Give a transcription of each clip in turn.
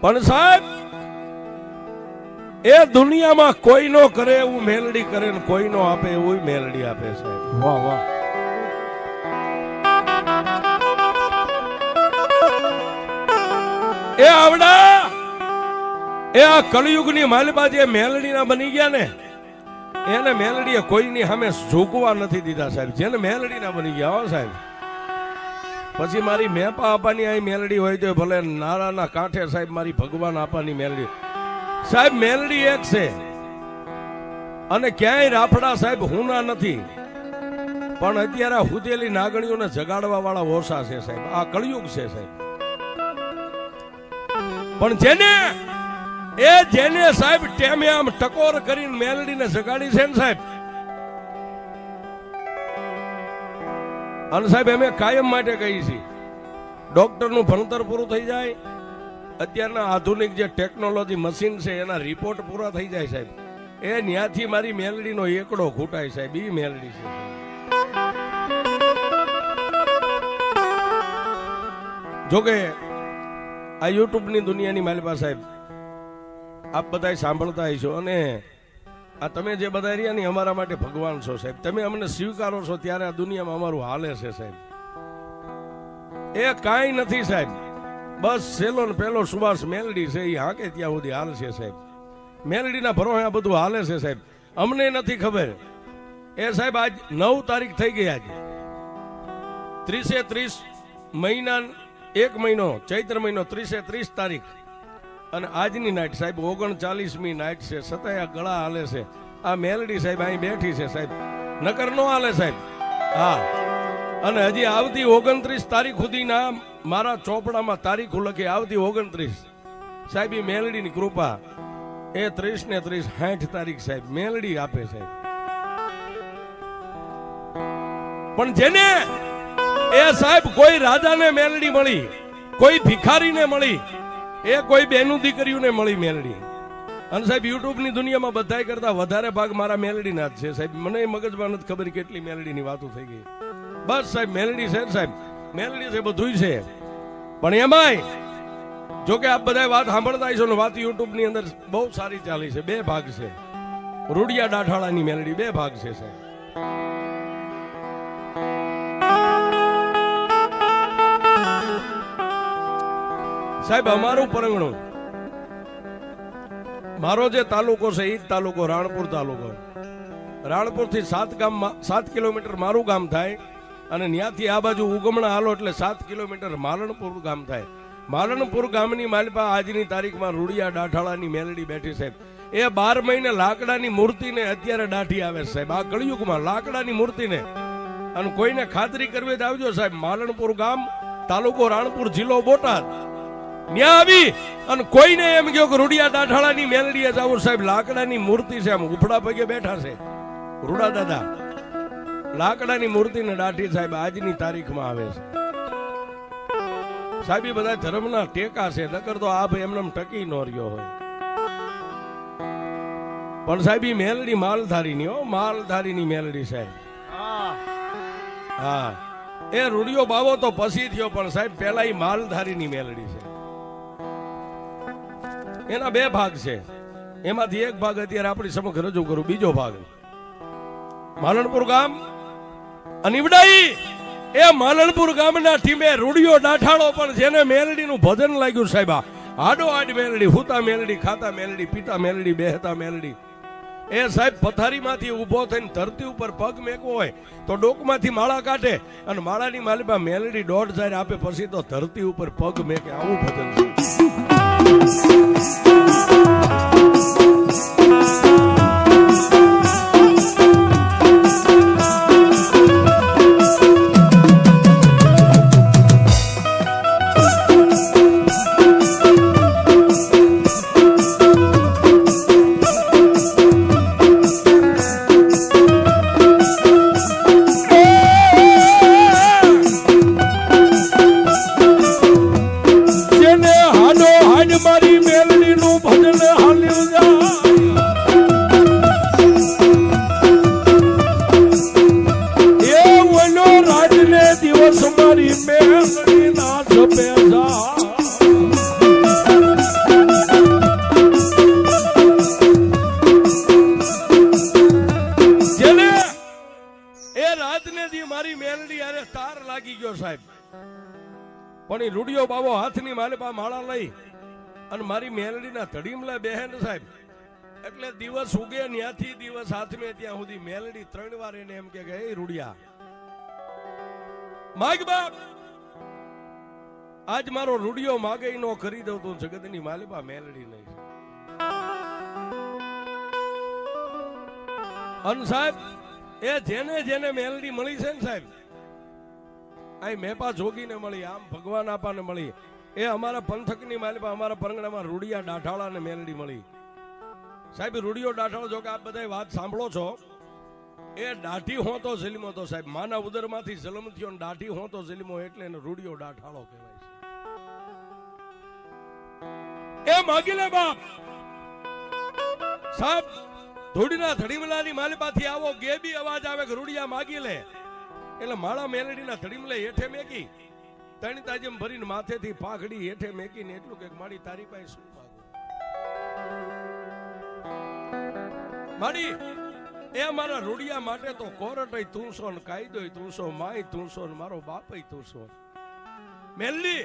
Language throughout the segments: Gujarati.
પણ સાહેબ એ દુનિયામાં કોઈ નો કરે એવું મેલડી કરે ને કોઈ નો આપે એવું મેલડી આપે સાહેબ. વાહ વાહ. એ આવડા એ આ કળિયુગની માલિબા જે મેલડીના બની ગયા ને એને મેલડીએ કોઈની સામે ઝૂકવા નથી દીધા સાહેબ. જેને મેલડીના બની ગયા હો સાહેબ. પછી મારી મેપા આપવાની આ મેલડી હોય તો ભલે નારાના કાંઠે સાહેબ મારી ભગવાન આપવાની મેલડી સાહેબ. મેલડી એક છે અને ક્યાંય રાફડા સાહેબ હુના નથી, પણ અત્યારે હુતેલી નાગણીઓને જગાડવા વાળા ઓછા છે સાહેબ. આ કળિયુગ છે સાહેબ. પણ જેને સાહેબ ટેમે આમ ટકોર કરીને મેલડીને જગાડી છે ને સાહેબ, અને સાહેબ અમે કાયમ માટે કહીએ છીએ ડોક્ટરનું ભણતર પૂરું થઈ જાય, અત્યારના આધુનિક જે ટેકનોલોજી મશીન છે એના રિપોર્ટ પૂરા થઈ જાય સાહેબ, એ ન્યાથી મારી મેલડીનો એકડો ખૂટાય સાહેબ. ઈ મેલડી છે. જોકે આ યુટ્યુબની દુનિયાની માલિબા સાહેબ આપ બધા સાંભળતા હશો, અને આ તમે જે બધા રહ્યા ને અમારા માટે ભગવાન છો સાહેબ. તમે અમને સ્વીકારો છો ત્યારે આ દુનિયામાં અમારું હાલે છે સાહેબ. એ કાંઈ નથી સાહેબ, બસ સેલો ને પેલો સુભાષ મેલડી છે એ હાકે ત્યાં સુધી હાલ છે સાહેબ. મેલડીના ભરોસે આ બધું હાલે છે સાહેબ. અમને નથી ખબર એ સાહેબ આજ 9 તારીખ થઈ ગઈ. આજે 30 મહિના 1 મહિનો ચૈત્ર મહિનો 30 તારીખ અને આજની નાઈટ સાહેબ 39મી નાઈટ છે. છતાંય આ ગળા હાલે છે. આ મેલડી સાહેબ અહીં બેઠી છે સાહેબ, નકર નો હાલે સાહેબ. હા, અને હજી આવતી 29 તારીખ સુધીના મારા ચોપડામાં તારીખ લખી આવતી 29 સાહેબ. એ મેલડીની કૃપા એ 30 ને 30 60 તારીખ સાહેબ મેલડી આપે સાહેબ. પણ જેને એ સાહેબ કોઈ રાજાને મેલડી મળી, કોઈ ભિખારીને મળી, એ કોઈ બેનું દીકરીઓને મળી મેલડી. અને સાહેબ યુટ્યુબની દુનિયામાં બધાય કરતા વધારે ભાગ મારા મેલડીના જ છે સાહેબ. મને મગજમાં નથી ખબર કેટલી મેલડીની વાતો થઈ ગઈ. બસ સાહેબ મેલડી છે સાહેબ, મેલડી છે બધું છે. પણ એમાંય જોકે આપ બધા વાત સાંભળતા હશો ને વાત યુટ્યુબની અંદર બહુ સારી ચાલી છે. 2 ભાગ છે. રૂડિયા ડાઠાળાની મેલડી 2 ભાગ છે સાહેબ. સાહેબ અમારું પરંગણું, મારો જે તાલુકો છે એ જ તાલુકો રાણપુર તાલુકો. રાણપુર થી 7 કિલોમીટર મારું ગામ થાય, અને ત્યાંથી આ બાજુ ઉગમણા હાલો એટલે 7 કિલોમીટર માલણપુર ગામ થાય. માલણપુર ગામની માલિપા આજની તારીખમાં રૂડિયા ડાઠાળાની મેલડી બેઠી સાહેબ. એ 12 મહિને લાકડાની મૂર્તિને અત્યારે દાઢી આવે સાહેબ. આ કળિયુગમાં લાકડાની મૂર્તિને. અને કોઈને ખાતરી કરવી તો આવજો સાહેબ. માલણપુર ગામ, તાલુકો રાણપુર, જિલ્લો બોટાદ. ત્યાં આવી અને કોઈને એમ કહ્યું કે રૂડિયા ડાઠાળાની મેલડીએ જાવ સાહેબ, લાકડાની મૂર્તિ છે, આમ ઉપડા પગે બેઠા છે રૂડા દાદા. લાકડાની મૂર્તિને દાઢી સાહેબ આજની તારીખમાં આવે છે સાહેબ. એ બધા ધર્મના ટેકા છે, નકર તો આ ભાઈ એમને ટકી ન રહ્યો હોય. પણ સાહેબ એ મેલડી માલધારીની હો, માલધારીની મેલડી સાહેબ. હા, એ રૂડિયો બાવો તો પછી થયો, પણ સાહેબ પેલા એ માલધારીની મેલડી છે. એના 2 ભાગ છે. એમાંથી એક ભાગ અત્યારે આપણી સમક્ષ રજૂ કરું. બીજો ભાગ માલણપુર ગામ અને ઈવડાઈ. એ માલણપુર ગામના ટીમે રૂડિયો ડાઠાળો, પણ જેને મેલડીનું ભજન લાગ્યું સાહેબ, આડો આડ મેલડી, હુતા મેલડી, ખાતા મેલડી, પીતા મેલડી, બેહતા મેલડી. એ સાહેબ પથારીમાંથી ઊભો થઈને ધરતી ઉપર પગ મેકવો હોય તો ડોકમાંથી માળા કાઢે, અને માળાની માલિબા મેલડી 1.5 આપે પછી તો ધરતી ઉપર પગ મેકે. આવું ભજન છે. પણ એ રૂડિયો બાવો હાથની માલિપા માળા લઈ અને મારી મેલડીના તડીમલા બેહે ને સાહેબ, એટલે દિવસ ઉગે ન્યાથી દિવસ હાથમે ત્યાં સુધી મેલડી 3 વાર એને એમ કે એ રૂડિયા માગ બાપ, આજ મારો રૂડિયો માગે નો કરી દઉં તું જગતની માલિપા મેલડી નહીં. અને સાહેબ એ જેને જેને મેલડી મળી છે ને સાહેબ, આ મેપા જોગીને મળી, આમ ભગવાન આપાને મળી, એ અમારા પંથકની માલિપા અમારા પરંગણામાં રૂડિયા ડાઠાળાને મેલડી મળી. સાહેબ રૂડિયો ડાઠાળો, જો કે આપ બધા વાત સાંભળો છો, એ દાઢી હોતો જલિમો તો સાહેબ, માના ઉદરમાંથી જન્મ થયો, દાઢી હોતો જલિમો એટલે એને રૂડિયો ડાઠાળો કહેવાય છે. એ માગી લે બાપ સાહેબ, ધૂળના ધડીમલાની માલિપાથી આવો ગેબી અવાજ આવે કે રૂડિયા માગી લે, એટલે માળા મેલડીના ધડીમલે હેઠે મેકી, તણી તાજમ ભરીને માથેથી પાઘડી હેઠે મેકીને એટલું કે માડી તારી પાસે શું માગું. માડી એ મારા રૂડિયા માટે તો કોરટય તું ને કાયદોય તું માય તું ને મારો બાપય તું. મેલડી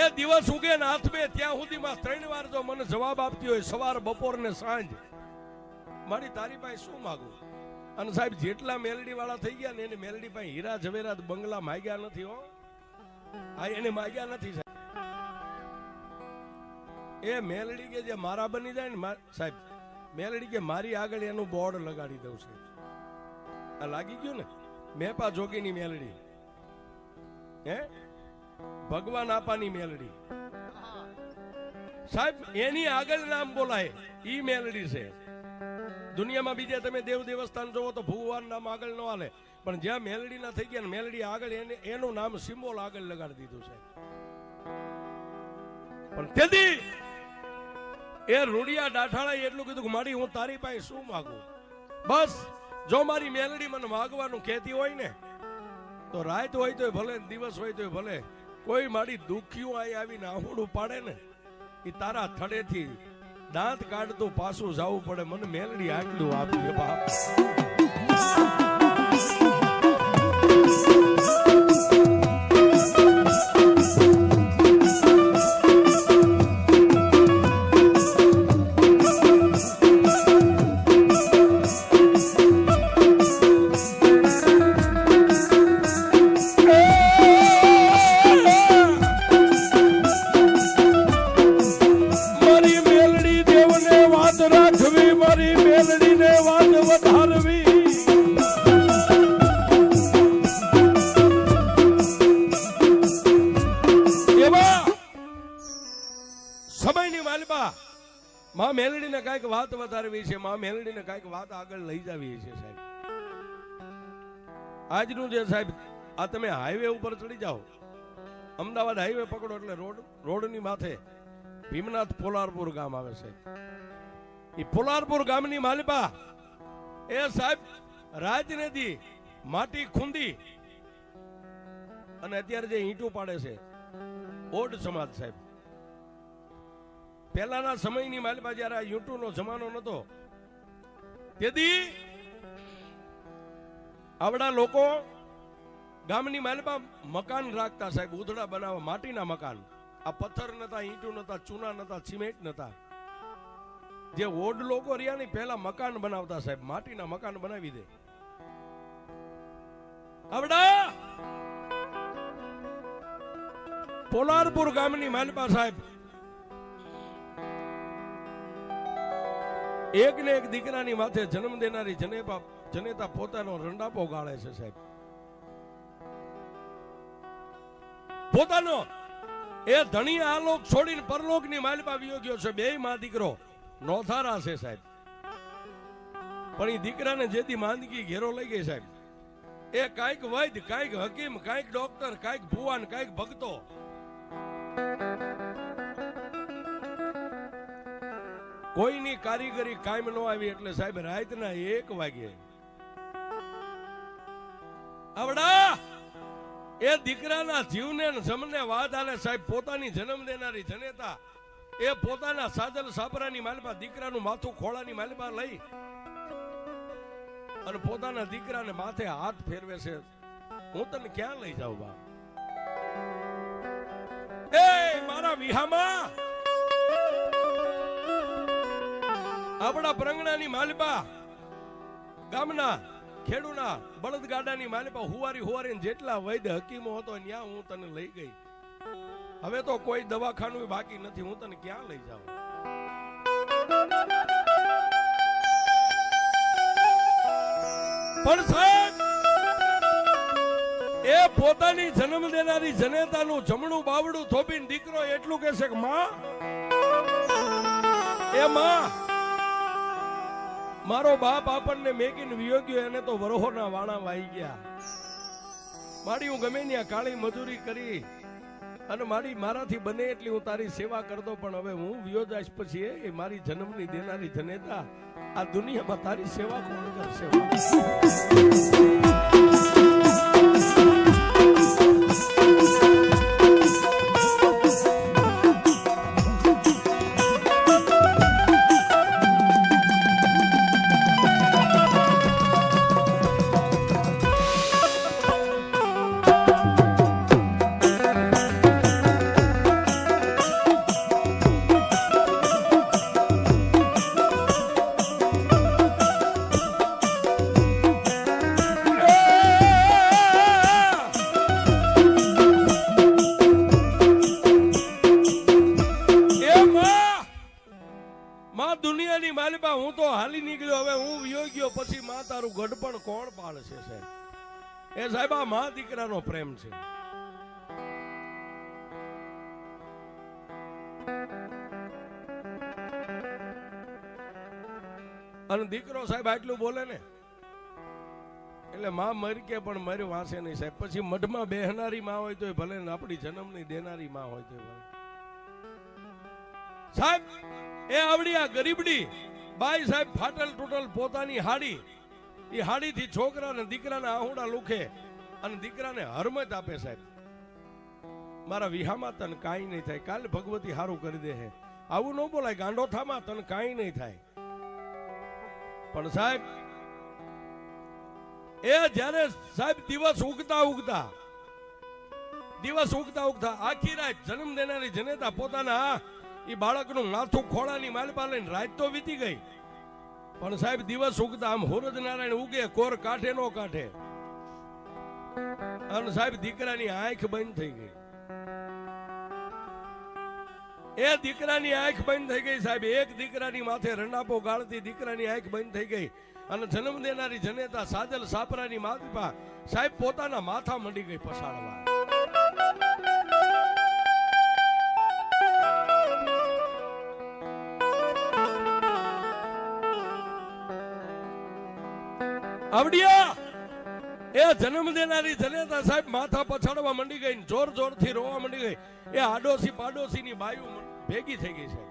એ દિવસ ઉગે ને હાથમે ત્યાં સુધીમાં 3 વાર જો મને જવાબ આપતી હોય, સવાર બપોર ને સાંજ, મારી તારી પાસે શું માગું. અને સાહેબ જેટલા મેલડી વાળા થઈ ગયા ને એને મેલડી પાસે હીરા ઝવેરાત બંગલા માગ્યા નથી હો, આ એને માગ્યા નથી સાહેબ. એ મેલડી કે જે મારા બની જાય ને સાહેબ, મેલડી કે મારી આગળ એનું બોર્ડ લગાડી દઉં છે. આ લાગી ગયું ને, મેપા જોગીની મેલડી, હે ભગવાન આપાની મેલડી સાહેબ, એની આગળ નામ બોલાય ઈ મેલડી છે. દુનિયામાં બીજે તમે દેવ દેવસ્થાન જોવો તો ભગવાન નામ આગળ ન હાલે, પણ જ્યાં મેલડી ના થઈ ગયા ને મેલડી આગળ એનું નામ સિમ્બોલ આગળ લગાડી દીધું છે. પણ તેથી એ રૂડિયા ડાઠાળાએ એટલું કીધું કે મારી હું તારી પાસે શું માગું. બસ જો મારી મેલડી મને માગવાનું કહેતી હોય ને તો રાત હોય તો ભલે, દિવસ હોય તો ભલે, કોઈ મારી દુખ્યું આવીને આહુડું પાડે ને એ તારા થડેથી દાંત કાઢતું પાછું જવું પડે. મને મેલડી આટલું આપ્યું બાપ. માં મેલડીને કઈક વાત વધારવી છે, માં મેલડીને કઈક વાત આગળ લઈ જવી છે સાહેબ. આજનું જે સાહેબ આ તમે હાઈવે ઉપર ચડી જાઓ, અમદાવાદ હાઈવે પકડો એટલે રોડની માથે ભીમનાથ પોલારપુર ગામ આવે છે. એ પોલારપુર ગામની માલિપા એ સાહેબ રાજનદી માટી ખૂંદી અને અત્યારે જે ઈંટું પાડે છે ઓડ સમાજ સાહેબ. પહેલાના સમયની માલિપા જયારે આ યુટ્યુબ નો જમાનો નતો તેથી આવડા લોકો ગામની માલિપા મકાન રાખતા સાહેબ, ઉધડા બનાવવા, માટીના મકાન. આ પથ્થર નતા, ઈંટું નતા, ચૂના નતા, સિમેન્ટ નતા. જે ઓડ લોકો રહ્યા ને પહેલા મકાન બનાવતા સાહેબ, માટીના મકાન બનાવી દે. આવડા પોલારપુર ગામની માલિપા સાહેબ એક ને એક દીકરાની માથે જન્મ દેનારી જનેતા પોતાનો રંડાપો ગાળે છે સાહેબ. પોતાનો એ ધણી આલોક છોડીને પરલોકની માલિપા વિયો ગયો છે. 2 માં દીકરો નોથારા છે સાહેબ. પણ એ દીકરાને જેથી માંદગી ઘેરો લઈ ગઈ સાહેબ, એ કાંઈક વૈદ્ય, કાંઈક હકીમ, કાંઈક ડોક્ટર, કાંઈક ભુવાન, કાંઈક ભક્તો, કોઈની કારીગરી કાયમ ન આવી એટલે સાહેબ રાતના 1 વાગે આવડા એ દીકરાના જીવને જમને વાત આલે સાહેબ. પોતાની જન્મ દેનારી જનેતા એ પોતાના સાજલ સાપરાની માલિપા દીકરાનું માથું ખોળાની માલિપા લઈ અને પોતાના દીકરાને માથે હાથ ફેરવે છે. હું તને ક્યાં લઈ જાઉં બા? વિહામાં આપણા પ્રંગણાની માલિપા ગામના ખેડૂના બળદગાડાની માલિપા હુવારી જેટલા વૈદ્ય હકીમો હતો ત્યાં હું તને લઈ ગઈ. હવે તો કોઈ દવાખાનું બાકી નથી, હું તને ક્યાં લઈ જાઉં? પણ સાહેબ એ પોતાની જન્મ દેનારી જનેતાનું જમણું બાવડું થોપીને દીકરો એટલું કહેશે કે માં, એ માં, મારો બાપ આપણને મેકીને વિયો ગયો, એને તો વરોહોના વાણા વાઈ ગયા. મારી હું ગમે ત્યાં કાળી મજૂરી કરી અને મારાથી બને એટલી હું તારી સેવા કરતો, પણ હવે હું વિયો જાઈશ પછી એ મારી જન્મની દેનારી જનેતા આ દુનિયામાં તારી સેવા કોણ કરશે? દુનિયાની માલિપા હું તો હાલી નીકળ્યો, હવે હું વિયો ગયો પછી માં તારું ગઢપણ કોણ પાળશે? સાહેબ એ સાહેબ આ માં દીકરાનો પ્રેમ છે. અને દીકરો સાહેબ આટલું બોલે ને એટલે માં મરી કે પણ મરી વાંસે નહીં સાહેબ. પછી મઢમાં બેહનારી માં હોય તો ભલે ને આપણી જન્મની દેનારી માં હોય તો સાહેબ એ આવડી આ ગરીબડી બાઈ સાહેબ ફાટલ તૂટલ પોતાની હાડી, એ હાડીથી છોકરાને દીકરાને આહુડા લુખે અને દીકરાને હરમત આપે. સાહેબ મારા વિહામાં તને કાંઈ નહીં થાય, કાલે ભગવતી હારું કરી દે. આવું ન બોલાય, ગાંડો થામાં તને કાંઈ નહીં થાય. પણ સાહેબ એ જ્યારે સાહેબ દિવસ ઉગતા ઉગતા આખી રાત જન્મ દેનારી જનેતા પોતાના એ બાળકનું માથું ખોળાની માલપા લઈને રાત તો વીતી ગઈ, પણ સાહેબ દિવસ ઉગતા આમ સૂરજ નારાયણ ઉગે, કોર કાંઠે નો કાંઠે, અને સાહેબ દીકરાની આંખ બંધ થઈ ગઈ. એ દીકરાની આંખ બંધ થઈ ગઈ સાહેબ. એક દીકરાની માથે રંડાપો ગાળતી દીકરાની આંખ બંધ થઈ ગઈ અને જન્મ દેનારી જનેતા સાજલ સાપરાની માલપા સાહેબ પોતાના માથા મંડી ગઈ પસાડવા. આવડિયા એ જન્મ દેનારી જનેતા સાહેબ માથા પછાડવા મંડી ગઈ, જોર જોરથી રોવા મંડી ગઈ. એ આડોશી પાડોશી ની બાયુ ભેગી થઈ ગઈ છે.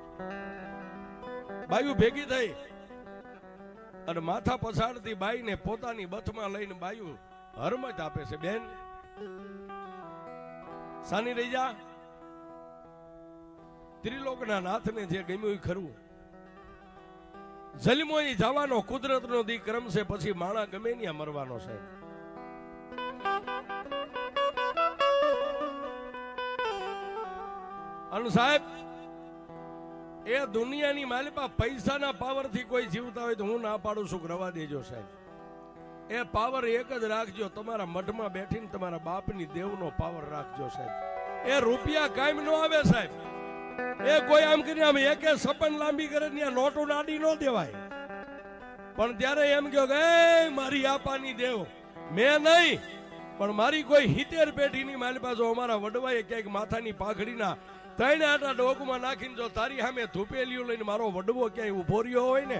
બાયુ ભેગી થઈ અને માથા પછાડતી બાઈ ને પોતાની બથમાં લઈને બાયુ હરમત આપે છે. બેન સાની રહી જા, ત્રિલોકના નાથને જે ગમ્યું ખરું. જલમોઈ જવાનો કુદરતનો દી ક્રમ છે, પછી માણા ગમે ત્યાં મરવાનો છે. અને સાહેબ એ દુનિયાની માલિપા પૈસાના પાવરથી કોઈ જીવતા હોય તો હું ના પાડું છું, રવા દેજો સાહેબ. એ પાવર એક જ રાખજો, તમારા મઠમાં બેઠીને તમારા બાપની દેવનો પાવર રાખજો સાહેબ. એ રૂપિયા કાયમ નો આવે સાહેબ. એ કોઈ આમ કરીને આમ એકે સપન લાંબી કરે ત્યાં નોટો નાડી ન દેવાય. પણ ત્યારે એમ કહો કે મારી આપાની દેવ મેં નહીં, પણ મારી કોઈ 70 પેઢીની મારી પાસે અમારા વડવાએ ક્યાંક માથાની પાઘડીના 3 આટા ડોકમાં નાખીને જો તારી સામે ધૂપેલીઓ લઈને મારો વડવો ક્યાંય ઉભો રહ્યો હોય ને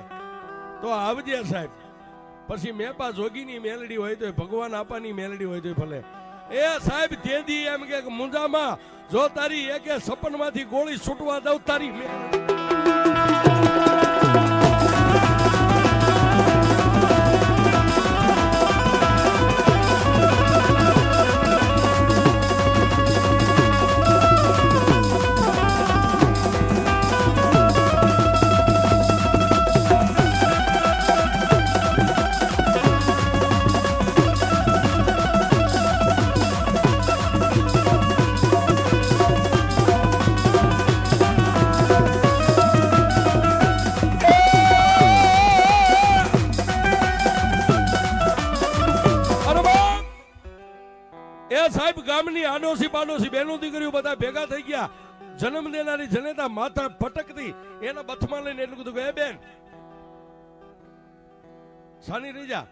તો આવજે સાહેબ. પછી મેપા જોગીની મેલડી હોય તો ભગવાન આપાની મેલડી હોય તો ભલે. એ સાહેબ તેદી એમ કે મુંજામાં જો તારી એકે સપનમાંથી ગોળી છૂટવા દઉં તારી મેલડી. પાડોશી બેનો દીકરીઓ બધા ભેગા થઈ ગયા. જન્મ દેનારી જનેતા માથા પટકતી એના બથમાં લઈને એટલું કીધું કે એ બેન સાની રહી જા.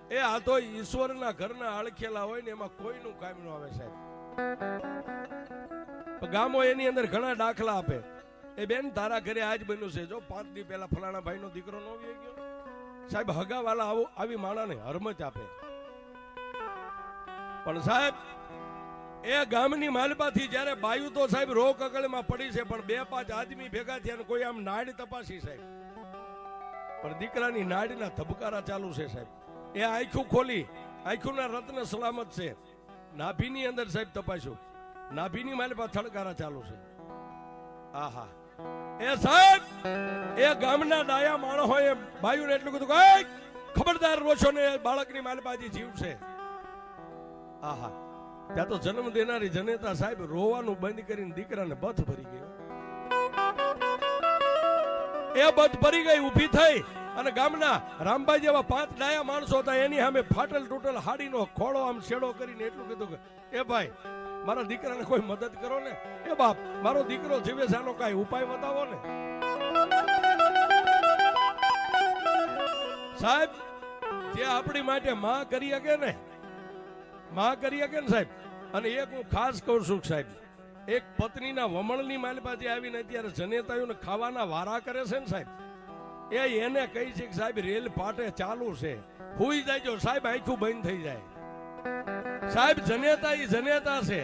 એ આ તો ઈશ્વરના ઘરના આળખેલા હોય ને એમાં કોઈનું કામ ન આવે સાહેબ. ગામો એની અંદર ઘણા દાખલા આપે. એ બેન તારા ઘરે આજ બન્યું છે, જો 5 દી પહેલા ફલાણા ભાઈનો દીકરો ન આવી ગયો. સાહેબ હગાવાલા આવી માણાને હરમત આપે. પણ સાહેબ એ ગામની માલપાથી જ્યારે બાયુ તો સાહેબ રો કકળમાં પડી છે, પણ 2-5 આદમી ભેગા થયા કોઈ આમ નાડ તપાસી સાહેબ, પણ દીકરાની નાડના ધબકારા ચાલુ છે સાહેબ. એ આંખું ખોલી, આંખુના રત્ન સલામત છે. નાભીની અંદર સાહેબ તપાસ્યું, નાભીની માલપા થડકારા ચાલુ છે. આહા એ સાહેબ એ ગામના ડાયા માણસોએ બાયુને એટલું કીધું કે ખબરદાર રોશો ને બાળકની માલપાજી જીવ છે. આહા ત્યાં તો જન્મ દેનારી જનેતા સાહેબ રોવાનું બંધ કરીને દીકરાને બથ ભરી ગયો. એ બથ ભરી ગઈ, ઊભી થઈ અને ગામના રામભાઈ જેવા 5 ડાયા માણસો હતા એની સામે ફાટલ તૂટલ હાડીનો ખોળો આમ શેડો કરીને એટલું કીધું કે એ ભાઈ મારા દીકરાને કોઈ મદદ કરો ને. એ બાપ મારો દીકરો જીવે છે, આનો કઈ ઉપાય બતાવો ને. સાહેબ જે આપણી માટે માં કરી શકે ને, માં કરી શકે ને સાહેબ. અને એક હું ખાસ કહું છું સાહેબ, એક પત્નીના વમણની માલપાથી આવીને અત્યારે જનેતાઓને ખાવાના વારા કરે છે ને સાહેબ, એને કહી છે કે સાહેબ રેલ પાટે ચાલુ છે, હુઈ જાય સાહેબ, આંખું બંધ થઈ જાય. સાહેબ જનેતા એ જનેતા છે.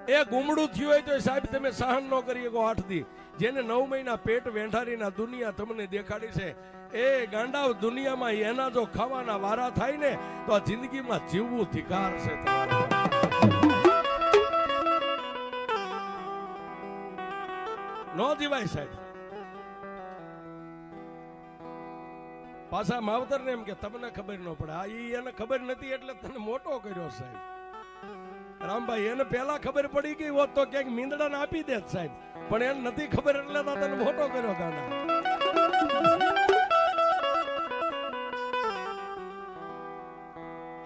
એ ગુમડું થયું હોય તો સાહેબ તમે સહન ન કરી શકો 8 દી. જેને 9 મહિના પેટ વેંઢારીના દુનિયા તમને દેખાડી છે, એ ગાંડાવ દુનિયામાં એના જો ખાવાના વારા થાય ને તો આ જિંદગીમાં જીવવું ધિકાર છે. નો જીવાય સાહેબ. પાછા માવતર ને એમ કે તમને ખબર ન પડે. આ એને ખબર નથી એટલે તને મોટો કર્યો સાહેબ. રામભાઈ એને પેલા ખબર પડી ગઈ હોત તો ક્યાંક મીંદડાને આપી દે સાહેબ, પણ એને નથી ખબર એટલે તો તને મોટો કર્યો ગાંડા.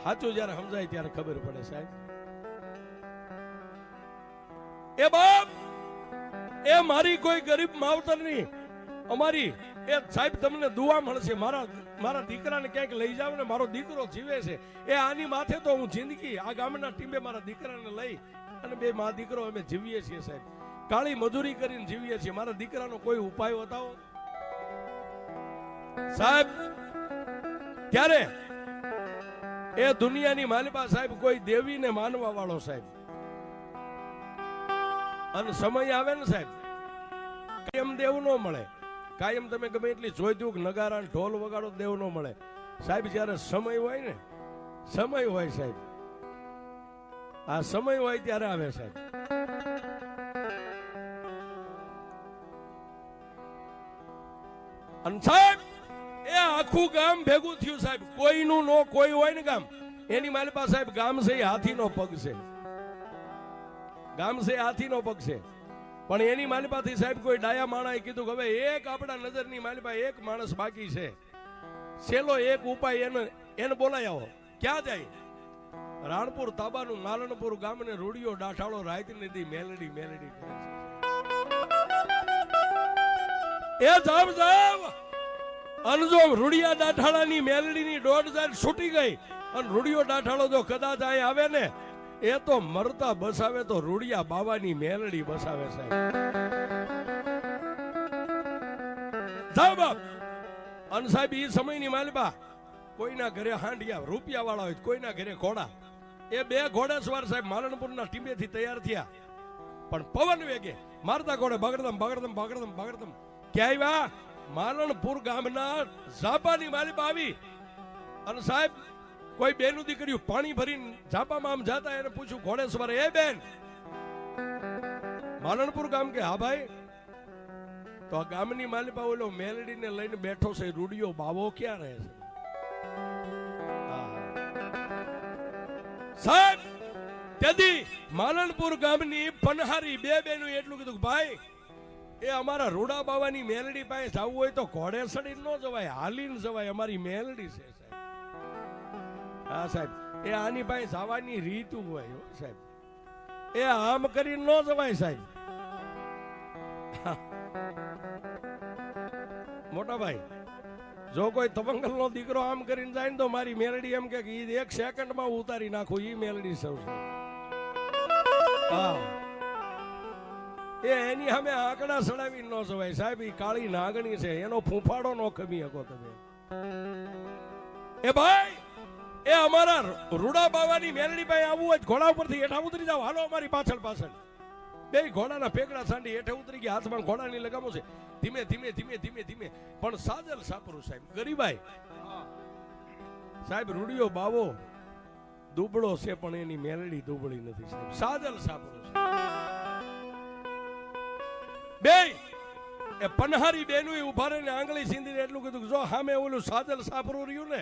સાચું જયારે સમજાય ત્યારે ખબર પડે સાહેબ. એ બાપ એ મારી કોઈ ગરીબ માવતરની અમારી એ સાહેબ તમને દુઆ મળશે. મારા દીકરાને ક્યાંક લઈ જાવ ને, મારો દીકરો જીવે છે. એ આની માથે તો હું જિંદગી આ ગામના ટીમે મારા દીકરાને લઈ અને 2 મા દીકરો અમે જીવીએ છીએ સાહેબ. કાળી મજૂરી કરીને જીવીએ છીએ. મારા દીકરાનો કોઈ ઉપાય બતાવો સાહેબ. ત્યારે એ દુનિયાની માલિકા સાહેબ કોઈ દેવીને માનવા વાળો સાહેબ, અને સમય આવે ને સાહેબ કાયમ દેવ ન મળે. કાયમ તમે ગમે એટલી જોઈ દઉં નગારા ઢોલ વગાડો દેવ ન મળે સાહેબ. જયારે સમય હોય ને, સમય હોય સાહેબ, આ સમય હોય ત્યારે આવે સાહેબ. અને સાહેબ એ આખું ગામ ભેગું થયું સાહેબ. કોઈનું નો કોઈ હોય ને ગામ, એની માલિકા સાહેબ ગામ છે હાથીનો પગ છે. ગામ છે હાથીનો પગ છે, પણ એની માલિપાથી સાહેબ કોઈ ડાયા માણાએ કીધું કે હવે એક આપણા નજરની માલિપા એક માણસ બાકી છે, છેલ્લો એક ઉપાય એને બોલાય આવો. ક્યાં જાય? રાણપુર તાબાનું માલણપુર ગામને રૂડિયો ડાઠાળો રાયતી દી મેલડી મેલડી કરે છે. એ જાવ જાવ અનજો રૂડિયા ડાઠાળાની મેલડીની દોડ જાય છૂટી ગઈ અને રૂડિયો ડાઠાળો જો કદાચ આ આવે ને, એ તો મરતા બસાવે તો રૂડિયા બાવાની મેલડી બસાવે સાહેબ. જાવ બાપ. અને સાહેબ એ સમયની માલિકા કોઈના ઘરે હાંડિયા રૂપિયા વાળા હોય, કોઈના ઘરે ઘોડા. એ 2 ઘોડેસવાર સાહેબ માલણપુરના ટીમેથી તૈયાર થયા, પણ પવન વેગે મારતા ઘોડે બગડદમ બગડદમ બગડદમ બગડદમ ક્યાં આવ્યા? માલણપુર ગામના ઝાપાની માલિકા આવી. અને સાહેબ કોઈ બેનું દીકરીઓ પાણી ભરીને ઝાપામાં આમ જાતા, એને પૂછ્યું ઘોડેસવારે, એ બેન માલણપુર ગામ કે? હા ભાઈ. તો આ ગામની માલિકા ઓલો મેલડીને લઈને બેઠો છે, રૂડિયો બાવો ક્યાં રહે છે સાહેબ? તેથી માલણપુર ગામની પનહારી 2 બેનું એટલું કીધું, ભાઈ એ અમારા રૂડા બાવાની મેલડી પાસે જવું હોય તો ઘોડે ચડી ન જવાય, હાલીને જવાય, અમારી મેલડી છે સાહેબ. હા સાહેબ, એ આની પાસે જવાની રીત હોય સાહેબ. એ આમ કરીને ન જવાય સાહેબ. મોટા ભાઈ, જો કોઈ તવંગલ નો દીકરો આમ કરીને જાય ને તો મારી મેલડી એમ કે ઈ 1 સેકન્ડમાં ઉતારી નાખું, ઈ મેલડી સૌ છે. હા, એ એની સામે આંકડા સડાવી ન જવાય સાહેબ. ઈ કાળી નાગણી છે, એનો ફૂંફાડો નો ખમી શકો તમે. એ ભાઈ, એ અમારા રૂડા બાવાની મેલડી પાસે આવવું હોય ઘોડા ઉપરથી હેઠા ઉતરી જાવ, હાલો અમારી પાછળ પાછળ. બે ઘોડાના પેકડા સાંડી હેઠે ઉતરી ગયા, હાથમાં ઘોડાની લગામો છે. ધીમે ધીમે ધીમે ધીમે ધીમે પણ સાજલ સાપરું સાહેબ. ગરીબાઈ સાહેબ, રૂડિયો બાવો દુબળો છે પણ એની મેલડી દુબળી નથી સાહેબ. સાજલ સાપરું છે. બે એ પનહારી બેનું ઉભા રહીને આંગળી સીંધીને એટલું કીધું, જો સામે ઓલું સાજલ સાપરું રહ્યું ને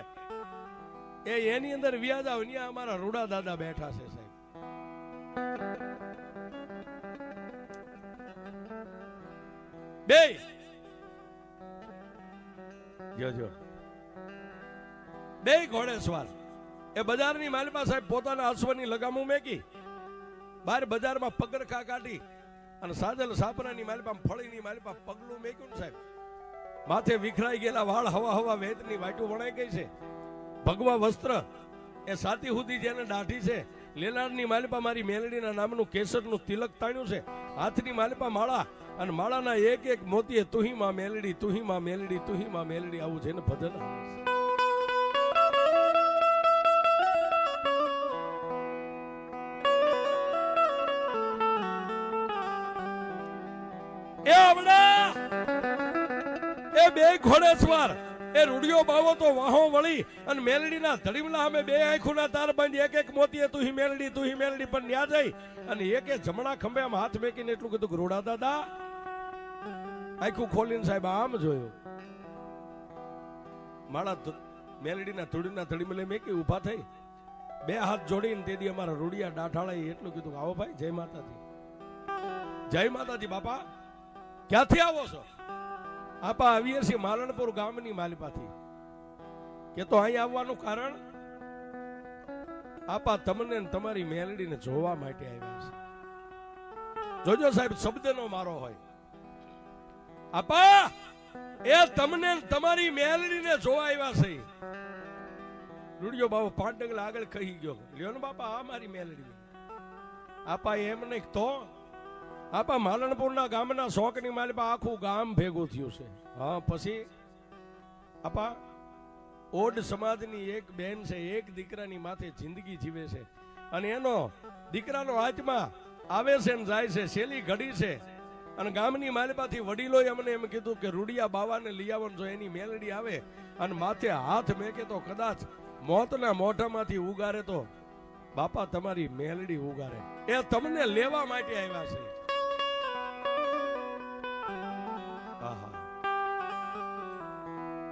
એ એની અંદર વ્યાજ આવે, ત્યાં અમારા રૂડા દાદા બેઠા છે સાહેબ. બે જો બે ઘોડેસવાર એ બજારની માલપા સાહેબ પોતાના અશ્વની લગામું મેકી બહાર બજારમાં પગરખા કાઢી અને સાજલ સાપરાની માલપા ફળીની માલપા પગલું મેક્યું ને સાહેબ. માથે વિખરાઈ ગયેલા વાળ હવા હવા વેતની વાટું વણાઈ ગઈ છે. ભગવા વસ્ત્ર એ સાતી સુધી જેને દાઢી છે. લેલાડની માલપા મારી મેલડીના નામનું કેસરનું તિલક તાણ્યું છે. હાથની માલપા માળા અને માળાના એક એક મોતીએ તુહી માં મેલડી, તુહી માં મેલડી, તુહી માં મેલડી, આવું છે ને ભજન. એ હમણાં એ બે ઘોડેસવાર એ રૂડિયો બાવો તો વાહો વળી અને મેલડીના ધડીમલા અમે બે આંખોના તાર બાંધી એક એક મોતીએ તુહી મેલડી, તુહી મેલડી. પણ ન્યા જઈ અને એક જમણા ખંભે આમ હાથ મેકીને એટલું કીધું કે રૂડા દાદા. આખું ખોલીને સાહેબ આમ જોયું, માળા મેલડીના ધૂળીના ધડીમલે મેકી ઉભા થઈ બે હાથ જોડીને તેથી અમારા રૂડિયા ડાઠાળા એટલું કીધું, આવો ભાઈ, જય માતાજી. જય માતાજી બાપા, ક્યાંથી આવો છો? આપા આવીએ છીએ માલણપુર ગામની માલિપાથી. કે તો અહીં આવવાનું કારણ? આપા તમને તમારી મેલડીને જોવા માટે આવ્યા છે. જોજો સાહેબ, શબ્દનો મારો હોય. આપા એ તમને તમારી મેલડીને જોવા આવ્યા છે. રૂડિયો બાબો 5 ડગલા આગળ કહી ગયો, લ્યો ને બાપા આ મારી મેલડી. આપા એમ નહીં તો આપા માલણપુરના ગામના શોકની માલિપા આખું ગામ ભેગું થયું છે. હા, પછી આપા ઓડ સમાજની એક બેન છે, એક દીકરાની માથે જિંદગી જીવે છે અને એનો દીકરાનો હાથમાં આવે છે ને જાય છે. છેલ્લી ઘડી છે અને ગામની માલિપાથી વડીલોએ અમને એમ કીધું કે રૂડિયા બાવાને લઈ આવવાનું. જો એની મેલડી આવે અને માથે હાથ મેકે તો કદાચ મોતના મોઢામાંથી ઉગારે તો બાપા તમારી મેલડી ઉગારે. એ તમને લેવા માટે આવ્યા છે.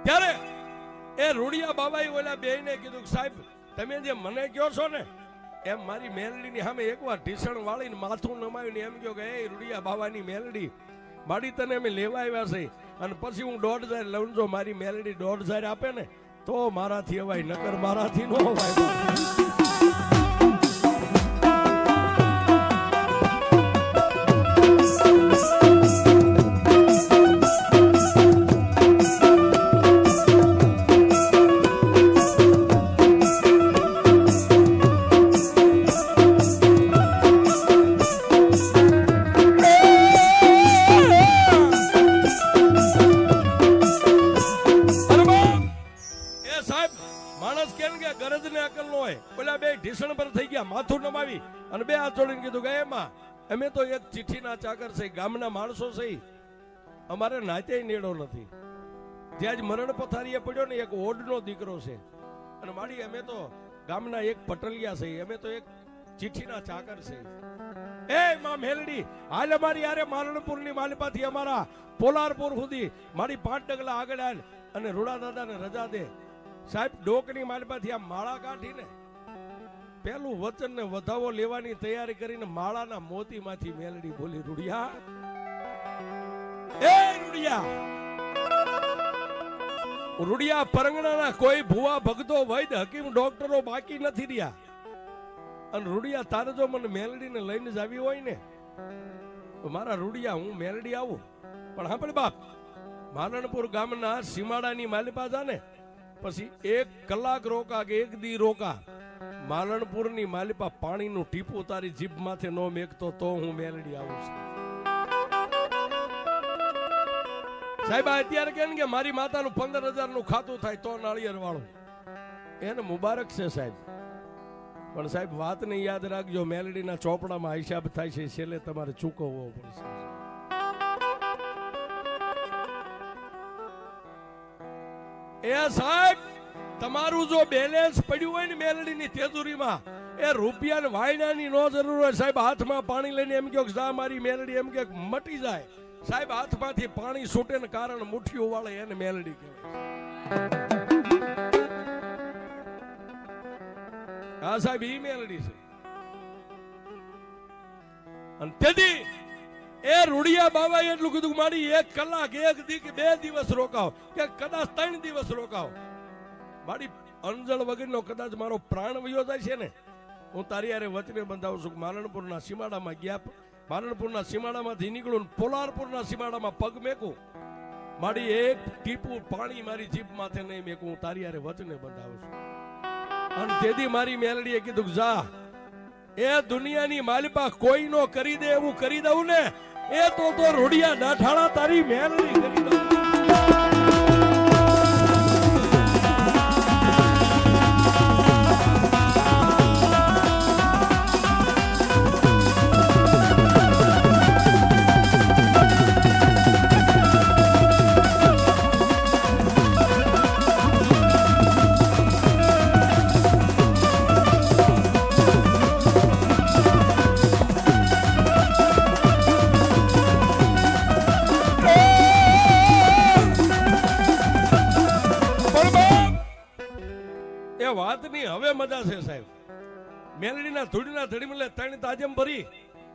ત્યારે એ રૂડિયા બાબાએ ઓલા બેયને કીધું, સાહેબ તમે જે મને કહો છો ને એમ મારી મેલડીની સામે એકવાર ઢીસણ વાળીને માથું નમાવીને એમ કહો કે એ રૂડિયા બાવાની મેલડી માડી તને અમે લેવા આવ્યા છે અને પછી હું 1.5 લઉં. જો મારી મેલડી 1.5 આપે ને તો મારાથી અવાય, નકર મારાથી ન અવાય. માથું નમાવી અને બે હાથ જોડીને કીધું કે એમાં અમે તો એક ચિઠ્ઠીના ચાકર છે, ગામના માણસો છે, અમારે નાતે નેડો નથી. જ્યાં જ મરણ પથારીએ પડ્યો ને એક ઓડનો દીકરો છે અને માડી અમે તો ગામના એક પટલિયા છે, અમે તો એક ચિઠ્ઠીના ચાકર છે. એ માં મેલડી હાલ અમારી યારે માલણપુરની માલિપાથી અમારા પોલારપુર સુધી મારી 5 ડગલા આગળ હાલ અને રૂડા દાદાને રજા દે. સાહેબ ડોકની માલિપાથી આ માળા કાઢીને પેલું વચન ને વધાવો લેવાની તૈયારી કરીને માળાના મોતીમાંથી મેલડી બોલી, રૂડિયા એ રૂડિયા. રૂડિયા પરંગણાના કોઈ ભુવા ભગતો વૈદ હકીમ ડોક્ટરો બાકી નથી રહ્યા. અને રૂડિયા તારે જો મને મેલડીને લઈને જ આવી હોય ને તો મારા રૂડિયા હું મેલડી આવું, પણ હા પણ બાપ માલણપુર ગામના સીમાડાની માલિપા જા ને પછી 1 કલાક રોકા કે 1 દી રોકા, માલણપુરની માલિપા પાણીનું ટીપું તારી જીભ માથે નો મેકતો તો હું મેલડી આવું છું. સાહેબ અત્યારે કે કે મારી માતાનું 15,000 નું ખાતું થાય તો નાળિયેર વાળું, એને મુબારક છે સાહેબ, પણ સાહેબ વાત ને યાદ રાખજો, મેલડીના ચોપડામાં હિસાબ થાય છે, છેલ્લે તમારે ચૂકવવો પડશે. એ સાહેબ તમારું જો બેલેન્સ પડ્યું હોય ને મેલડીની તેજુરીમાં, એ રૂપિયા વાયણાની નો જરૂર હોય સાહેબ. હાથમાં પાણી લઈને એમ કહો જા મારી મેલડી, એમ કે મટી જાય સાહેબ. હાથમાંથી પાણી છૂટે ને કારણ મુઠ્ઠીઓ વાળે એને મેલડી કહેવાય. હા સાહેબ ઈ મેલડી છે. અને તેથી એ રૂડિયા બાબાએ એટલું કીધું મારી 1 કલાક 1 દી કે 2 દિવસ રોકાવ કે કદાચ 3 દિવસ રોકાવ, મારી અંજળ વગરનો કદાચ મારો પ્રાણ વયો જાય છે ને, હું તારી યારે વચને બંધાવું છું. માલણપુરના સીમાડામાં ગયા, માલણપુરના સીમાડામાંથી નીકળું પોલારપુરના સીમાડામાં પગ મેકું, મારી 1 ટીપું પાણી મારી જીભ માથે નહીં મેકું, હું તારી યારે વચને બંધાવું છું. અને તેથી મારી મેલડીએ કીધું જા, એ દુનિયાની માલિપા કોઈ નો કરી દે એવું કરી દઉં ને, એ તો રૂડિયા દાઠાળા તારી મેલડી કરી દઉં. વાતની હવે મજા છે સાહેબ. મેલડીના ધૂળના ધડીમલે 3 તાજમ ભરી,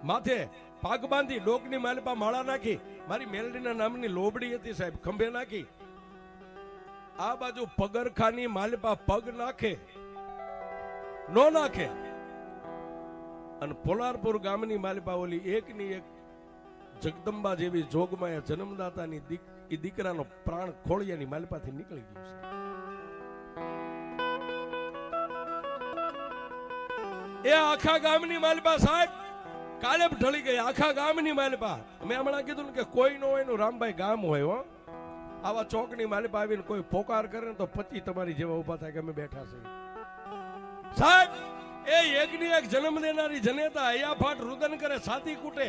માથે પાગ બાંધી, ડોકની માલિપા માળા નાખી, મારી મેલડીના નામની લોબડી હતી સાહેબ, ખંભે નાખી. આ બાજુ પગરખાની માલિપા પગ નાખે નો નાખે, અને પોલારપુર ગામની માલિપા ઓલી એકની એક જગદંબા જેવી જોગમાયા જન્મદાતાની દીકરાનો પ્રાણ ખોળિયાની માલિપાથી નીકળી ગયો છે. એ આખા ગામની માલિપા સાહેબ કાલે ઢળી ગઈ, આખા ગામની માલિપા. મેં હમણાં કીધું ને કે કોઈ નો હોય નું રામભાઈ ગામ હોય હો. આવા ચોકની માલિપા આવીને કોઈ પોકાર કરે ને તો 25 તમારી જેવા ઉભા થાય કે અમે બેઠા છે સાહેબ. એ એકની એક જન્મ દેનારી જનેતા હૈયાફાટ રુદન કરે, છાતી કૂટે,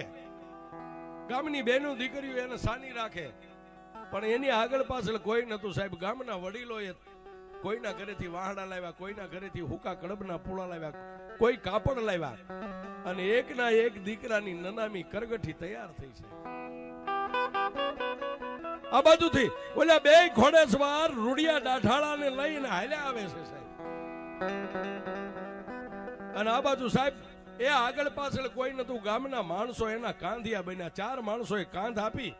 ગામની બહેનો દીકરીઓ એને સાની રાખે, પણ એની આગળ પાછળ કોઈ નતું સાહેબ. ગામના વડીલોએ કોઈના ઘરેથી વાહડા લાવ્યા, કોઈના ઘરેથી હુકા કડબના પૂળા લાવ્યા, કોઈ કાપડ લાવ્યા, અને એકના એક દીકરાની નનામી કરગઠી તૈયાર થઈ છે. આ બાજુથી ઓલા 2 ઘોડેસવાર રૂડિયા દાઠાળાને લઈને હાલ્યા આવે છે સાહેબ. અને આ બાજુ સાહેબ એ આગળ પાછળ કોઈ નતું. ગામના માણસો એના કાંધિયા બન્યા. 4 માણસોએ કાંધ આપી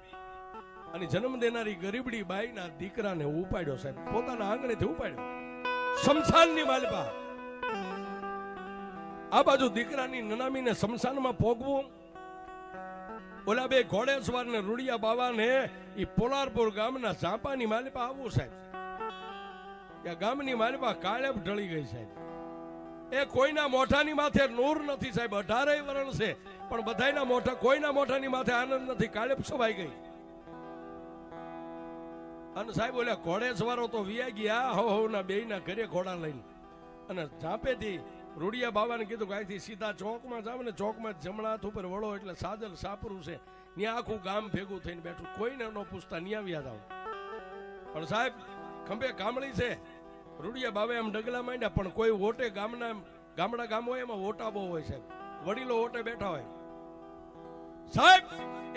અને જન્મ દેનારી ગરીબડી બાઈના દીકરાને ઉપાડ્યો સાહેબ, પોતાના આંગણેથી ઉપાડ્યો. શમશાનની માલિપા. આ બાજુ દીકરાની નનામીને શમશાનમાં પોગવું, ઓલા 2 ઘોડેસવાર ને રૂડિયા બાવાને ઈ પોલારપુર ગામના ઝાંપાની માલિપા આવવું સાહેબ. ત્યાં ગામની માલિપા કાળેબ ઢળી ગઈ સાહેબ. એ કોઈના મોઢાની માથે નૂર નથી સાહેબ. 18 વરણ છે, પણ બધાયના મોઢા, કોઈના મોઢાની માથે આનંદ નથી. કાળેબ સવાઈ ગઈ. અને સાહેબ ઓલા ઘોડેસવારો તો વિયા ગયા હો બેયના ઘરે ઘોડા લઈને, અને ઝાંપેથી રૂડિયા બાબાને કીધું કે અહીંથી સીધા ચોકમાં જાવ ને, ચોકમાં જમણા હાથ ઉપર વળો એટલે સાજલ સાપરું છે, ત્યાં આખું ગામ ભેગું થઈને બેઠું, કોઈને ન પૂછતા ન્યા વ્યા જાવ. પણ સાહેબ ખંભે કામળી છે. રૂડિયા બાબા એમ ડગલા માંડ્યા, પણ કોઈ ઓટે ગામડા ગામ હોય એમાં ઓટા બહુ હોય સાહેબ. વડીલો ઓટે બેઠા હોય સાહેબ.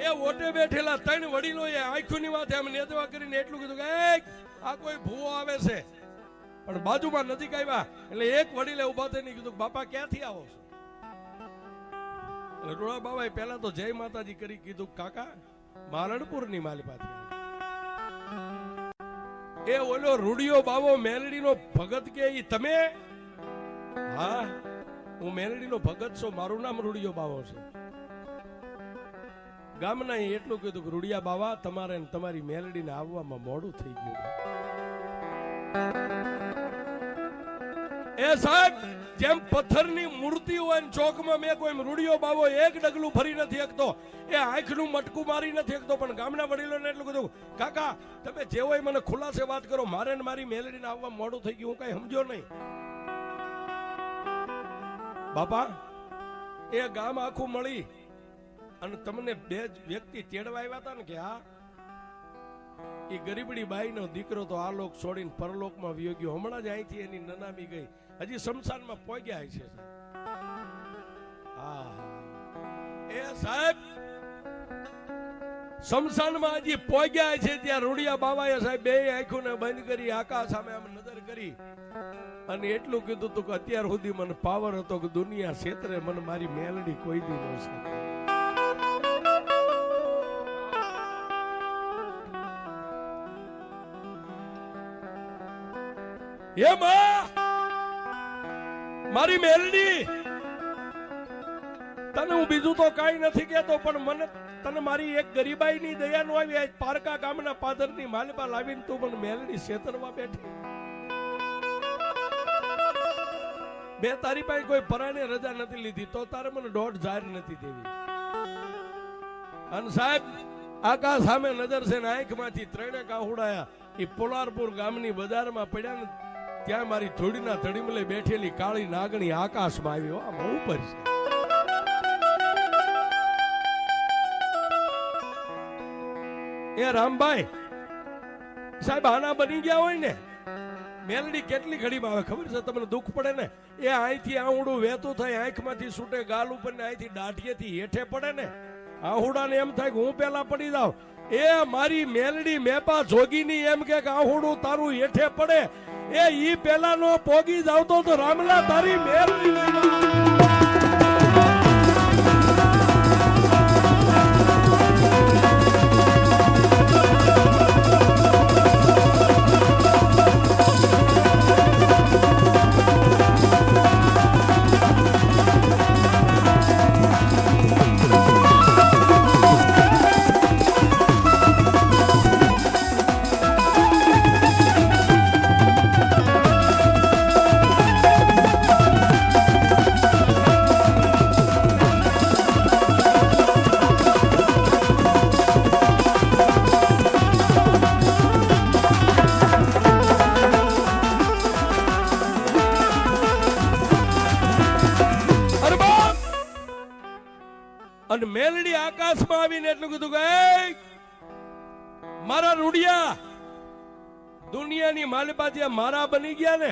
એ ઓટે બેઠેલા 3 વડીલોએ આંખોની વાતે આમ નેદવા કરીને એટલું કીધું કે આ કોઈ ભૂવો આવે છે. પણ બાજુમાં નજીક આવ્યા એટલે એક વડીલે ઉભા થઈને કીધું બાપા ક્યાંથી આવો છો? એટલે રૂડા બાબાએ પહેલા તો જય માતાજી કરી કીધું કાકા માલણપુરની માલિપાથી. એ ઓલો રૂડિયો બાવો મેલડીનો ભગત કે ઈ તમે? હા હું મેલડીનો ભગત છું, મારું નામ રૂડિયો બાવો છે. ગામના એટલું કીધું કે રૂડિયા બાવા તમારે તમારી મેલડીને આવવામાં મોડું થઈ ગયું. એ સાહેબ જેમ પથ્થરની મૂર્તિ હોય ને ચોકમાં મેં કોઈ રૂડિયો બાવો એક ડગલું ફરી નથી શકતો, એ આંખનું મટકું મારી નથી શકતો, પણ ગામના વડીલોને એટલું કીધું કાકા તમે જે હોય મને ખુલાસે વાત કરો, મારે ને મારી મેલડીને આવવા મોડું થઈ ગયું, હું કઈ સમજો નહીં. બાપા એ ગામ આખું મળી અને તમને બે વ્યક્તિ તેડવા આવ્યા હતા ને કે હા એ ગરીબડી બાઈનો દીકરો તો આ લોક છોડીને પરલોકમાં વયો ગયો, હમણાં જ અહીંથી એની નનામી ગઈ, હજી શમશાનમાં પહોંચ્યા છે. એ સાહેબ શમશાનમાં હજી પહોંચ્યા છે ત્યાં રૂડિયા બાવાએ સાહેબ બે આંખોને બંધ કરી આકાશ સામે આમ નજર કરી અને એટલું કીધું હતું કે અત્યાર સુધી મને પાવર હતો કે દુનિયા ક્ષેત્રે મને મારી મેલડી કોઈ દી ન શકે. એ માં મારી મેલડી તને હું બીજું તો કઈ નથી કેતો, પણ મને તને મારી એક ગરીબાઈ ની દયા નો આવી, આજ પારકા ગામના પાદર ની માલપા લાવીને તું મને મેલડી છેતરવા બેઠી. બે તારી પાસે કોઈ પરાણે રજા નથી લીધી તો તારે મને દોઢ જાહેર નથી દેવી. અને સાહેબ આકાશ સામે નજર છે ને આંખમાંથી ત્રણે કાહુડાયા એ પોલારપુર ગામની બજારમાં પડ્યા ને ત્યાં મારી ધૂળીના ધડીમલે બેઠેલી કાળી નાગણી આકાશમાં આવી. આમ ઉપર છે એ રામભાઈ સાહેબ આના બની ગયા હોય ને મેલડી કેટલી ઘડીમાં આવે ખબર છે તમને? દુઃખ પડે ને એ અહીંથી આહુડું વહેતું થાય, આંખમાંથી છૂટે ગાલ ઉપર ને અહીંથી દાઢીએથી હેઠે પડે ને આહુડાને એમ થાય કે હું પેલા પડી જાઉં. એ મારી મેલડી મેપા જોગીની એમ કે આહુડું તારું હેઠે પડે એ ઈ પેલા નો પોગી જાવતો તો રામલા તારી મેલડી અને મેલડી આકાશમાં આવીને એટલું કીધું કે મારા રૂડિયા દુનિયાની માલિપા જ્યાં મારા બની ગયા ને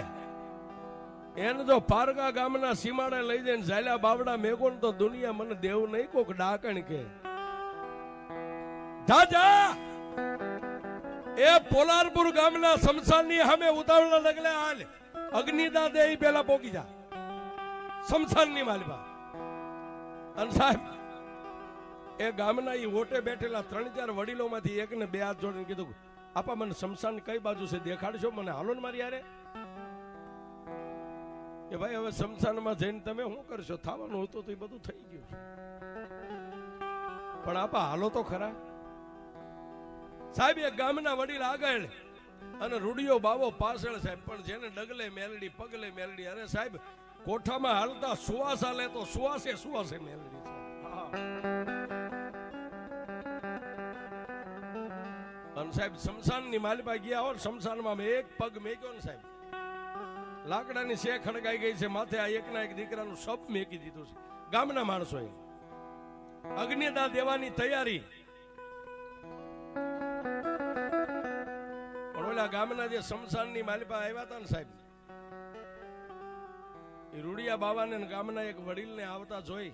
એને જો પારકા ગામના સીમાડે લઈ જઈને ઝાલ્યા બાવડા મેકો ને તો દુનિયા મને દેવ નહીં કોક ડાકણ કે જા એ પોલારપુર ગામના શમશાનની સામે ઉતાવળા લગલે હાલ અગ્નિદા દે પેલા પોકી જા શમશાનની માલિપા. અને સાહેબ એ ગામના ઈ ઓટે બેઠેલા 3-4 વડીલોમાંથી એકને બે હાથ જોડીને કીધું આપા મને શમશાન કઈ બાજુ છે દેખાડશો મને, હાલો ને મારી યારે. એ ભાઈ હવે શમશાનમાં જઈને તમે શું કરશો, થવાનું હતું તો એ બધું થઈ ગયું છે, પણ આપા હાલો તો ખરા. સાહેબ એ ગામના વડીલ આગળ અને રૂડિયો બાવો પાછળ સાહેબ, પણ જેને ડગલે મેલડી પગલે મેલડી. અરે સાહેબ કોઠામાં હાલતા સુવાસા લે તો સુવાસે સુવાસે મેલડી છે. અને સાહેબ શમશાનની માલિપા ગયા હો, શમશાનમાં મેં એક પગ મેક્યો ને સાહેબ લાકડાની શે ખડકાઈ ગઈ છે, માથે આ એકના એક દીકરાનું સપ મેકી દીધું છે. ગામના માણસોએ અગ્નિદા દેવાની તૈયારી. પણ ઓલા ગામના જે શમશાનની માલિપા આવ્યા હતા ને સાહેબ એ રૂડિયા બાવાને ગામના એક વડીલને આવતા જોઈ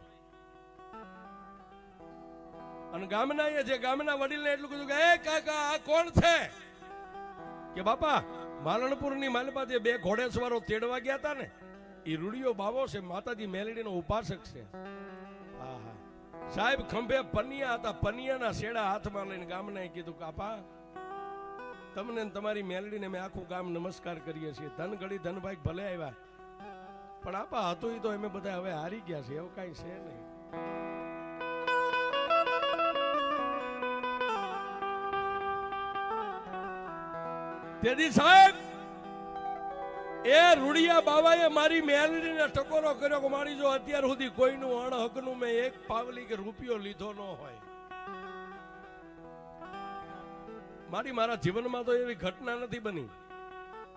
અને ગામના જે ગામના વડીલને એટલું કીધું કે એ કાકા આ કોણ છે? કે બાપા માલણપુરની માલિપા જે બે ઘોડેસવારો તેડવા ગયા હતા ને એ રૂડિયો બાવો છે, માતાજી મેલડીનો ઉપાસક છે. સાહેબ ખંભે પનિયા હતા, પનિયાના શેડા હાથમાં લઈને ગામના કીધું કાપા તમને તમારી મેલડીને મેં આખું ગામ નમસ્કાર કરીએ છીએ. ધન ઘડી ધનભાઈ ભલે આવ્યા પણ આપા હતું એ તો અમે બધા હવે હારી ગયા છે, એવું કઈ છે નહીં. તેથી સાહેબ એ રૂડિયા બાવાએ મારી મેલડીને ટકોરો કર્યો કે મારી જો અત્યાર સુધી કોઈનું અણહકનું મેં એક પાવલી કે રૂપિયો લીધો ન હોય. મારા જીવનમાં તો એવી ઘટના નથી બની,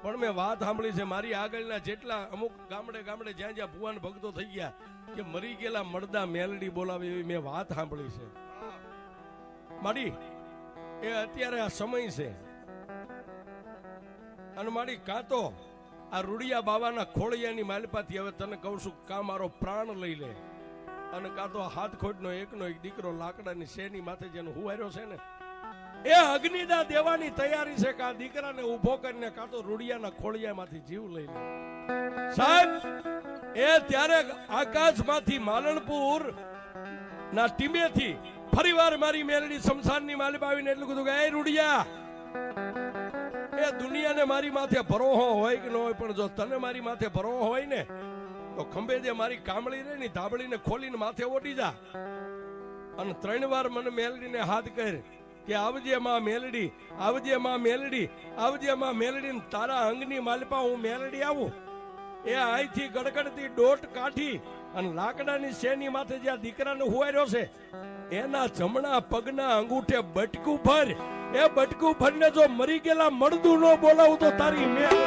પણ મેં વાત સાંભળી છે. મારી આગળના જેટલા અમુક ગામડે જ્યાં જ્યાં ભુવાન ભક્તો થઈ ગયા કે મરી ગયેલા મળદા મેલડી બોલાવે એવી મેં વાત સાંભળી છે. મારી એ અત્યારે આ સમય છે અને મારી કાં તો આ રૂડિયા બાવાના ખોળિયાની માલપાથી હવે તને કહું છું કા મારો પ્રાણ લઈ લે, અને કાં તો હાથ ખોટનો એકનો એક દીકરો લાકડાની શેની માથે જેનો હુવાર્યો છે ને એ અગ્નિદા દેવાની તૈયારી છે. કા દીકરાને ઉભો કરીને કાં તો રૂડિયાના ખોળિયામાંથી જીવ લઈ લે. સાહેબ એ ત્યારે આકાશમાંથી માલણપુર ના ટીમેથી ફરીવાર મારી મેલડી શમશાનની માલિપા આવીને એટલું કીધું કે એ રૂડિયા, એ દુનિયાને મારી માથે ભરોહો હોય કે ન હોય, પણ જો તને મારી માથે ભરોહો હોય ને તો ખંભે જે મારી કામળી રે ની ધાબળીને ખોલીને માથે ઓડી જા અને 3 વાર મને મેલડીને હાથ કર કે આવજે માં મેલડી, આવજે માં મેલડી, આવજે માં મેલડી. તારા અંગની માલપા હું મેલડી આવું. એ અહીંથી ગડગડતી ડોટ કાઢી અને લાકડાની શેની માથે જ્યાં દીકરાને હુવાર્યો છે એના જમણા પગના અંગૂઠે બટકું ભર. એ બટકું ભરને જો મરી ગયેલા મળદું ન બોલાવું તો તારી મેલ.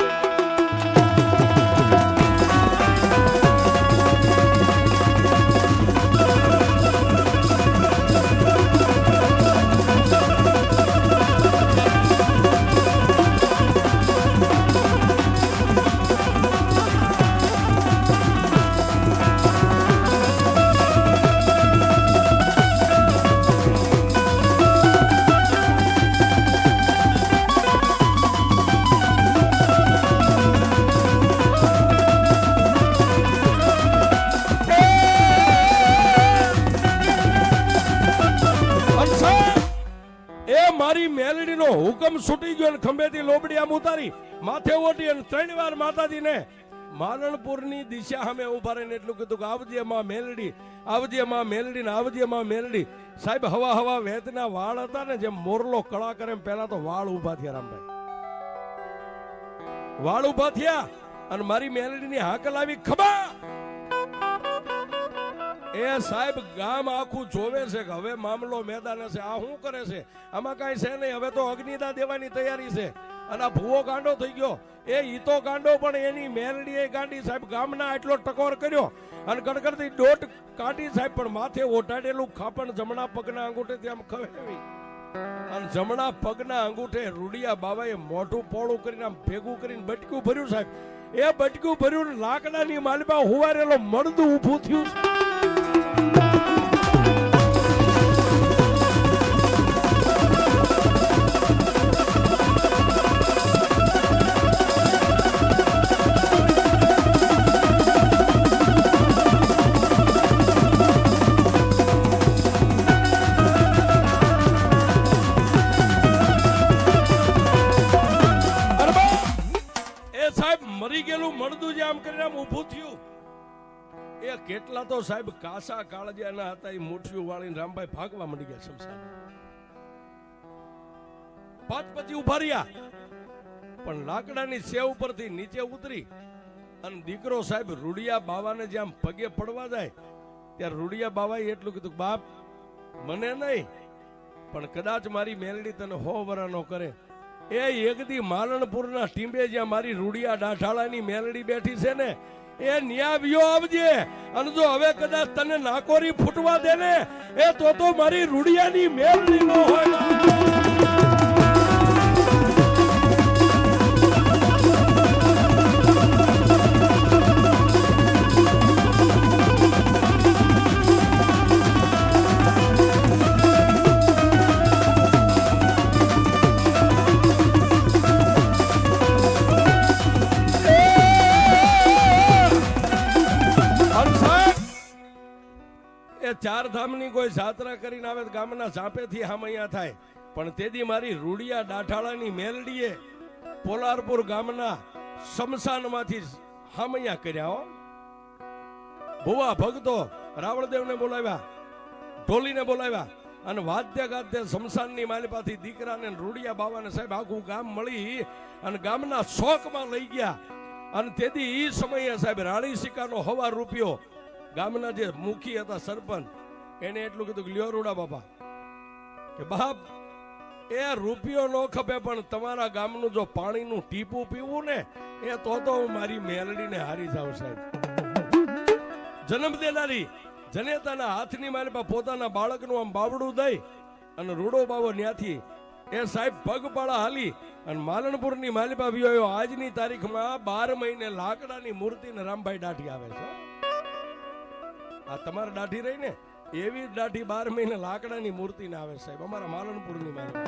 મારી મેલડીનો હુકમ છૂટી ગયો, ખંભેથી લોબડી આમ ઉતારી માથે ઓટી અને 3 વાર માતાજીને માલણપુરની દિશા સામે ઉભા રહીને એટલું કીધું કે આવજે માં મેલડી, આવજે માં મેલડી ને આવજે માં મેલડી. સાહેબ હવા વેતના વાળ હતા ને જેમ મોરલો કળા કરે પહેલા તો વાળ ઉભા થયા. રામભાઈ વાળ ઉભા થયા અને મારી મેલડીની હાકલ આવી ખબા. એ સાહેબ ગામ આખું જોવે છે કે હવે મામલો મેદાને છે. આ શું કરે છે? આમાં કઈ છે નહીં. હવે તો અગ્નિદા દેવાની તૈયારી છે અને આ ભૂવો ગાંડો થઈ ગયો. એ ઈતો ગાંડો પણ એની મેલડી એ ગાંડી. સાહેબ ગામના એટલો ટકોર કર્યો અને ગડગડતી ડોટ કાઢી સાહેબ, પણ માથે ઓઢાડેલું ખાપણ જમણા પગના અંગૂઠેથી આમ ખવેવી અને જમણા પગના અંગૂઠે રૂડિયા બાવાએ મોઢું પોળું કરીને આમ ભેગું કરીને બટકું ભર્યું. સાહેબ એ બટકું ભર્યું લાકડાની માલમાં હુવારેલો મળદું ઊભું થયું. મરી ગયેલું મળદું જે આમ કરીને આમ ઊભું થયું. એ કેટલા તો સાહેબ કાસા કાળજાના હતા. એ મુઠ્ઠીઓ વાળીને રામભાઈ ભાગવા મળી ગયા શમશાન. પછી ઉભા રહ્યા પણ લાકડાની સેવ ઉપરથી નીચે ઉતરી અને દીકરો સાહેબ રૂડિયા બાવાને જ્યાં પગે પડવા જાય ત્યારે રૂડિયા બાવાએ એટલું કીધું બાપ મને નહીં પણ કદાચ મારી મેલડી તને 100 વરાનો કરે. એ એકદી માલણપુરના ટીંબે જ્યાં મારી રૂડિયા ડાઠાળાની મેલડી બેઠી છે ને એ ન્યાવ્યો આવજે અને જો હવે કદાચ તને નાકોરી ફૂટવા દે ને એ તો મારી રૂડિયાની મેલડી નો હોય. ચાર ધામની કોઈ જાત્રા કરીને આવે ગામના ઝાંપેથી હામૈયા થાય, પણ તેદી મારી રૂડિયા ડાઠાળાની મેલડીએ પોલારપુર ગામના શમશાનમાંથી હામૈયા કર્યા. ભુવા ભગતો રાવળદેવને બોલાવ્યા, ઢોલીને બોલાવ્યા અને વાદ્ય ગાદ્ય શમશાનની માલિપાથી દીકરાને રૂડિયા બાવાને સાહેબ આખું ગામ મળી અને ગામના શોકમાં લઈ ગયા. અને તેથી એ સમયે સાહેબ રાણી સિક્કાનો હવા રૂપિયો ગામના જે મુખી હતા સરપંચ એને એટલું કીધું કે લ્યો રૂડા બાપા કે બાપ એ રૂપિયો ન ખપે પણ તમારા ગામનું જો પાણીનું ટીપું પીવું ને એ તો હું મારી મેલડીને હારી જાઉં સાહેબ. જન્મ દેનારી જનેતાના હાથની માલિપા પોતાના બાળકનું આમ બાવડું દઈ અને રૂડો બાવો ન્યાથી એ સાહેબ પગપાળા હાલી અને માલણપુરની માલિપા વિયો આજની તારીખમાં 12 મહિને લાકડાની મૂર્તિને રામભાઈ દાઢી આવે છે. આ તમારે દાઢી રહી ને એવી દાઢી 12 મહિને લાકડાની મૂર્તિને આવે સાહેબ અમારા માલણપુરની માલિપા.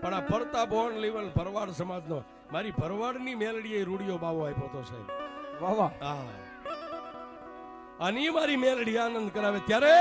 પણ આ પરતા બોન લેવલ ભરવાડ સમાજનો મારી ભરવાડની મેલડીએ રૂડિયો બાવો આપ્યો તો સાહેબ. વાહ વાહ. હા, અને મારી મેલડી આનંદ કરાવે ત્યારે